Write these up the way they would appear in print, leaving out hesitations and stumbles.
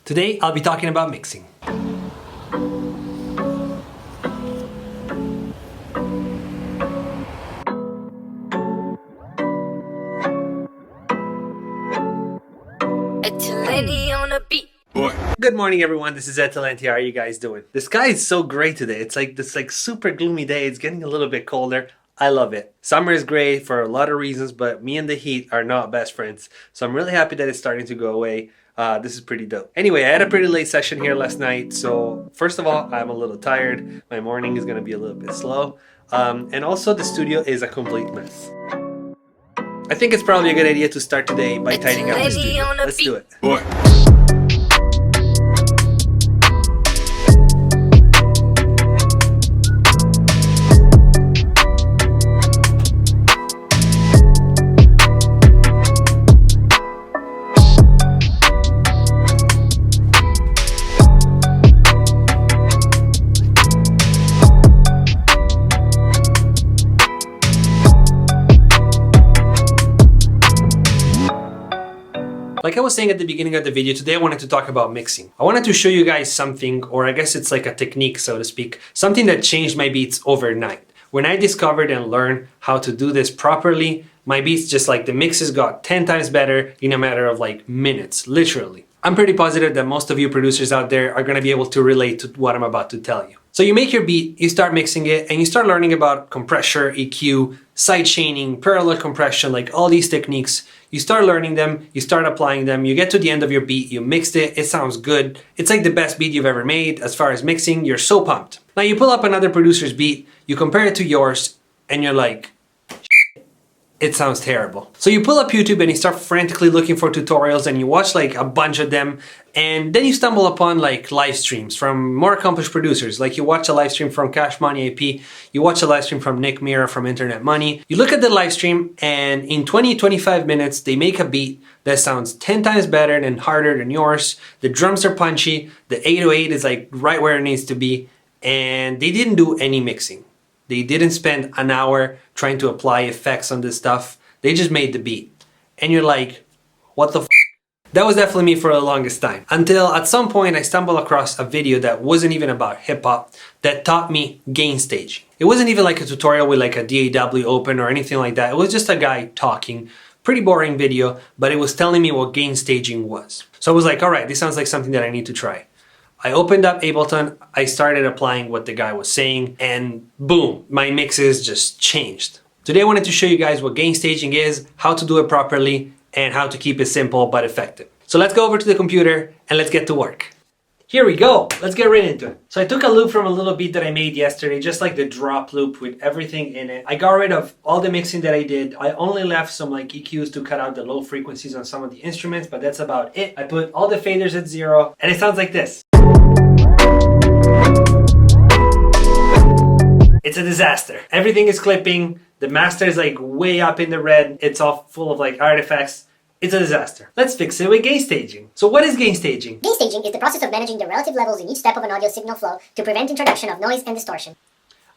Today I'll be talking about mixing. EdTalenti on a beat. Good morning everyone, this is EdTalenti. How are you guys doing? The sky is so gray today. It's like this super gloomy day. It's getting a little bit colder. I love it. Summer is great for a lot of reasons, but me and the heat are not best friends. So I'm really happy that it's starting to go away. This is pretty dope. Anyway, I had a pretty late session here last night. So first of all, I'm a little tired. My morning is gonna be a little bit slow. And also the studio is a complete mess. I think it's probably a good idea to start today by tidying up the studio. Let's do it. Like I was saying at the beginning of the video, today I wanted to talk about mixing. I wanted to show you guys something, or I guess it's like a technique, so to speak, something that changed my beats overnight. When I discovered and learned how to do this properly, my beats just like the mixes got 10 times better in a matter of like minutes, literally. I'm pretty positive that most of you producers out there are gonna be able to relate to what I'm about to tell you. So you make your beat, you start mixing it, and you start learning about compressor, EQ, side chaining, parallel compression, like all these techniques. You start learning them, you start applying them, you get to the end of your beat, you mixed it, it sounds good. It's like the best beat you've ever made as far as mixing, you're so pumped. Now you pull up another producer's beat, you compare it to yours, and you're like, it sounds terrible. So you pull up YouTube and you start frantically looking for tutorials and you watch like a bunch of them, and then you stumble upon like live streams from more accomplished producers. Like you watch a live stream from Cash Money AP, you watch a live stream from Nick Mira from Internet Money. You look at the live stream and in 20-25 minutes they make a beat that sounds 10 times better and harder than yours. The drums are punchy, the 808 is like right where it needs to be, and they didn't do any mixing. They didn't spend an hour trying to apply effects on this stuff. They just made the beat. And you're like, what the f? That was definitely me for the longest time. Until at some point I stumbled across a video that wasn't even about hip hop that taught me gain staging. It wasn't even like a tutorial with like a DAW open or anything like that. It was just a guy talking. Pretty boring video, but it was telling me what gain staging was. So I was like, all right, this sounds like something that I need to try. I opened up Ableton, I started applying what the guy was saying, and boom, my mixes just changed. Today I wanted to show you guys what gain staging is, how to do it properly, and how to keep it simple but effective. So let's go over to the computer and let's get to work. Here we go, let's get right into it. So I took a loop from a little beat that I made yesterday, just like the drop loop with everything in it. I got rid of all the mixing that I did. I only left some like EQs to cut out the low frequencies on some of the instruments, but that's about it. I put all the faders at 0, and it sounds like this. It's a disaster. Everything is clipping. The master is like way up in the red. It's all full of like artifacts. It's a disaster. Let's fix it with gain staging. So what is gain staging? Gain staging is the process of managing the relative levels in each step of an audio signal flow to prevent introduction of noise and distortion.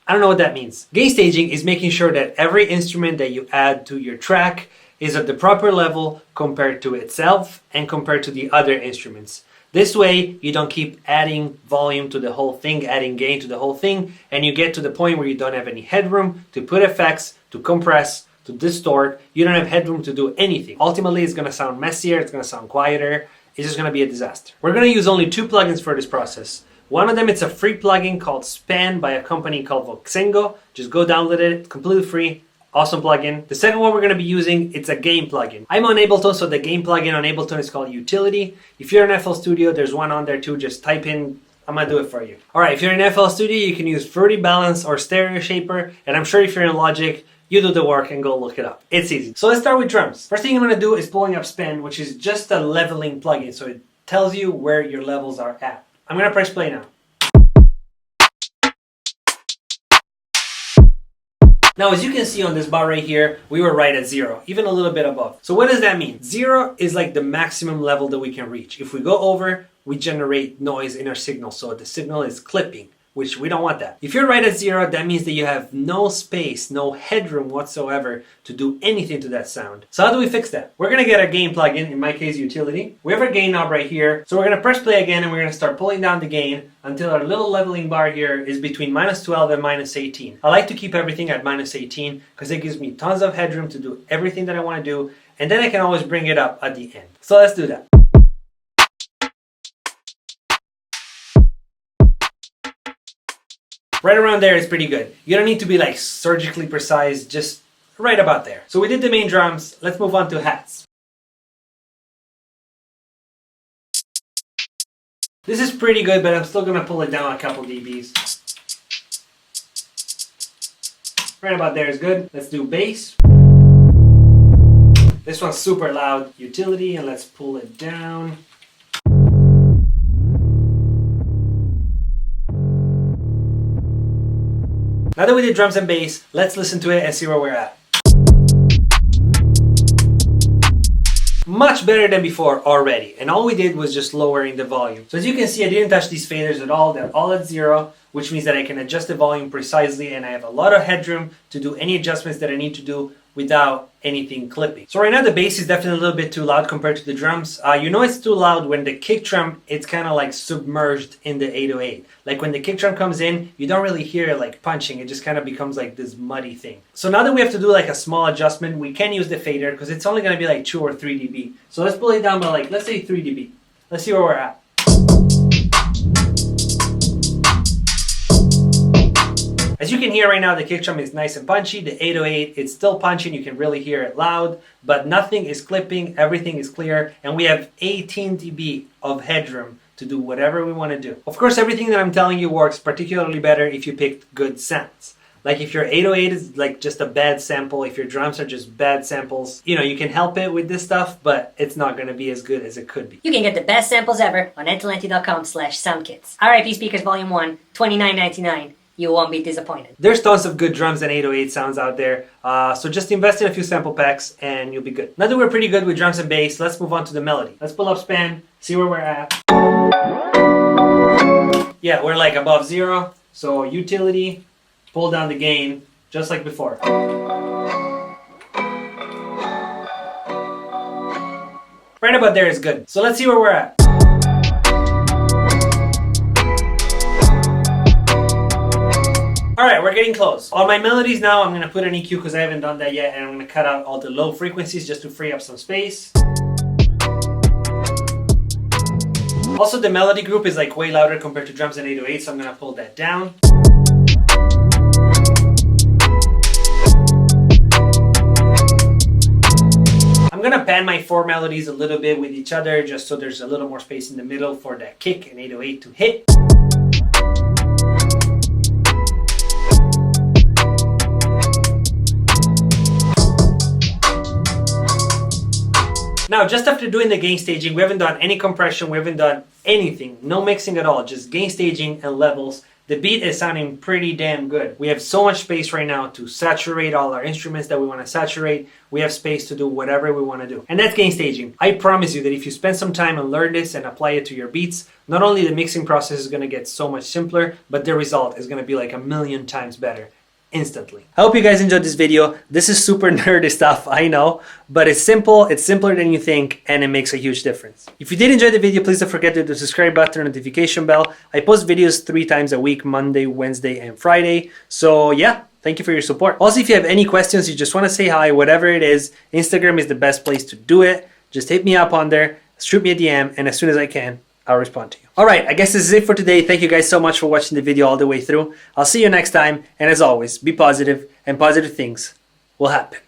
I don't know what that means. Gain staging is making sure that every instrument that you add to your track is at the proper level compared to itself and compared to the other instruments. This way, you don't keep adding volume to the whole thing, adding gain to the whole thing, and you get to the point where you don't have any headroom to put effects, to compress, to distort. You don't have headroom to do anything. Ultimately, it's gonna sound messier, it's gonna sound quieter, it's just gonna be a disaster. We're gonna use only 2 plugins for this process. One of them, it's a free plugin called Span by a company called Voxengo. Just go download it, it's completely free. Awesome plugin. The second one we're going to be using, it's a gain plugin. I'm on Ableton, so the gain plugin on Ableton is called Utility. If you're in FL Studio, there's one on there too. Just type in, I'm going to do it for you. All right, if you're in FL Studio, you can use Fruity Balance or Stereo Shaper. And I'm sure if you're in Logic, you do the work and go look it up. It's easy. So let's start with drums. First thing I'm going to do is pulling up Span, which is just a leveling plugin. So it tells you where your levels are at. I'm going to press play now. Now, as you can see on this bar right here, we were right at 0, even a little bit above. So what does that mean? 0 is like the maximum level that we can reach. If we go over, we generate noise in our signal, so the signal is clipping. which we don't want that. If you're right at 0, that means that you have no space, no headroom whatsoever to do anything to that sound. So how do we fix that? We're gonna get our gain plugin, in my case utility. We have our gain knob right here. So we're gonna press play again and we're gonna start pulling down the gain until our little leveling bar here is between -12 and -18. I like to keep everything at -18 because it gives me tons of headroom to do everything that I wanna do, and then I can always bring it up at the end. So let's do that. Right around there is pretty good. You don't need to be like surgically precise, just right about there. So we did the main drums, let's move on to hats. This is pretty good, but I'm still gonna pull it down a couple dBs. Right about there is good. Let's do bass. This one's super loud. Utility, and let's pull it down. Now that we did drums and bass, let's listen to it and see where we're at. Much better than before already, and all we did was just lowering the volume. So as you can see, I didn't touch these faders at all. They're all at 0, which means that I can adjust the volume precisely, and I have a lot of headroom to do any adjustments that I need to do without anything clipping. So right now the bass is definitely a little bit too loud compared to the drums. You know it's too loud when the kick drum, it's kind of like submerged in the 808. Like when the kick drum comes in, you don't really hear it like punching, it just kind of becomes like this muddy thing. So now that we have to do like a small adjustment, we can use the fader because it's only going to be like 2 or 3 dB. So let's pull it down by like, let's say 3 dB. Let's see where we're at. As you can hear right now, the kick drum is nice and punchy. The 808, it's still punching. You can really hear it loud, but nothing is clipping. Everything is clear, and we have 18 dB of headroom to do whatever we want to do. Of course, everything that I'm telling you works particularly better if you picked good sounds. Like if your 808 is like just a bad sample, if your drums are just bad samples, you know, you can help it with this stuff, but it's not going to be as good as it could be. You can get the best samples ever on edtalenti.com/soundkits. RIP Speakers Volume 1, $29.99. You won't be disappointed. There's tons of good drums and 808 sounds out there, so just invest in a few sample packs and you'll be good. Now that we're pretty good with drums and bass, let's move on to the melody. Let's pull up span, see where we're at. Yeah, we're like above 0, so utility, pull down the gain, just like before. Right about there is good. So let's see where we're at. Alright, we're getting close. On my melodies now, I'm going to put an EQ because I haven't done that yet, and I'm going to cut out all the low frequencies just to free up some space. Also, the melody group is like way louder compared to drums and 808, so I'm going to pull that down. I'm going to pan my 4 melodies a little bit with each other just so there's a little more space in the middle for that kick and 808 to hit. Now, just after doing the gain staging, we haven't done any compression, we haven't done anything, no mixing at all, just gain staging and levels. The beat is sounding pretty damn good. We have so much space right now to saturate all our instruments that we want to saturate. We have space to do whatever we want to do. And that's gain staging. I promise you that if you spend some time and learn this and apply it to your beats, not only the mixing process is going to get so much simpler, but the result is going to be like 1,000,000 times better. Instantly. I hope you guys enjoyed this video. This is super nerdy stuff, I know, but it's simple, it's simpler than you think, and it makes a huge difference. If you did enjoy the video, please don't forget to hit the subscribe button and notification bell. I post videos 3 times a week, Monday, Wednesday, and Friday. So yeah, thank you for your support. Also, if you have any questions, you just want to say hi, whatever it is, Instagram is the best place to do it. Just hit me up on there, shoot me a DM, and as soon as I can, I'll respond to you. Alright, I guess this is it for today. Thank you guys so much for watching the video all the way through. I'll see you next time, and as always, be positive, and positive things will happen.